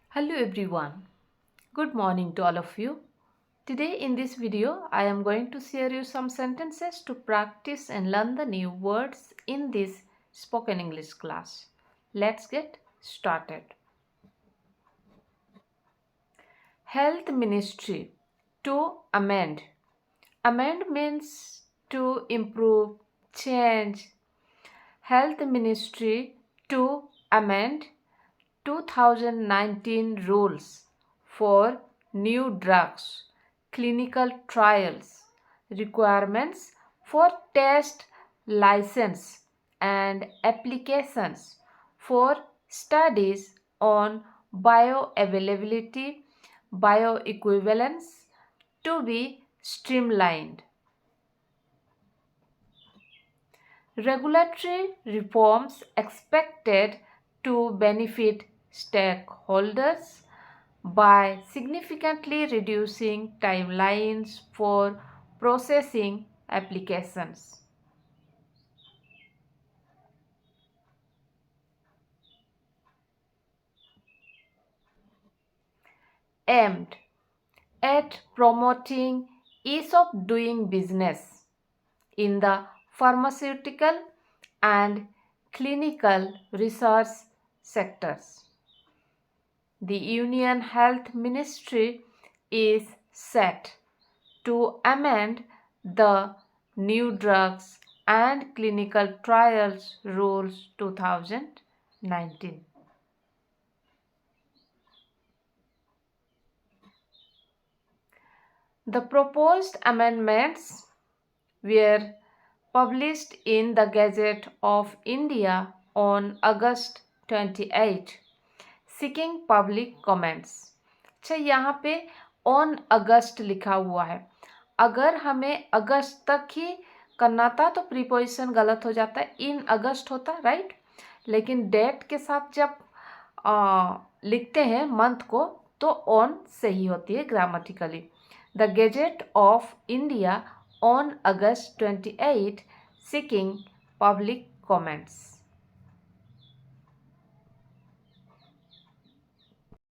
Hello everyone. Good morning to all of you. Today in this video I am going to share you some sentences to practice and learn the new words in this spoken English class. Let's get started. Health Ministry to amend. Amend means to improve, change. Health Ministry to amend 2019 rules for new drugs, clinical trials, requirements for test license and applications for studies on bioavailability, bioequivalence to be streamlined. Regulatory reforms expected to benefit stakeholders by significantly reducing timelines for processing applications. Aimed at promoting ease of doing business in the pharmaceutical and clinical research sectors. The Union Health Ministry is set to amend the New Drugs and Clinical Trials Rules 2019. The proposed amendments were published in the Gazette of India on August 28, seeking public comments. अच्छा, यहाँ पे on August लिखा हुआ है. अगर हमें अगस्त तक ही करना था तो प्रीपोजिशन गलत हो जाता है, इन अगस्त होता, राइट. लेकिन डेट के साथ जब लिखते हैं मंथ को तो ऑन सही होती है grammatically. The gazette of India on August 28 seeking public comments.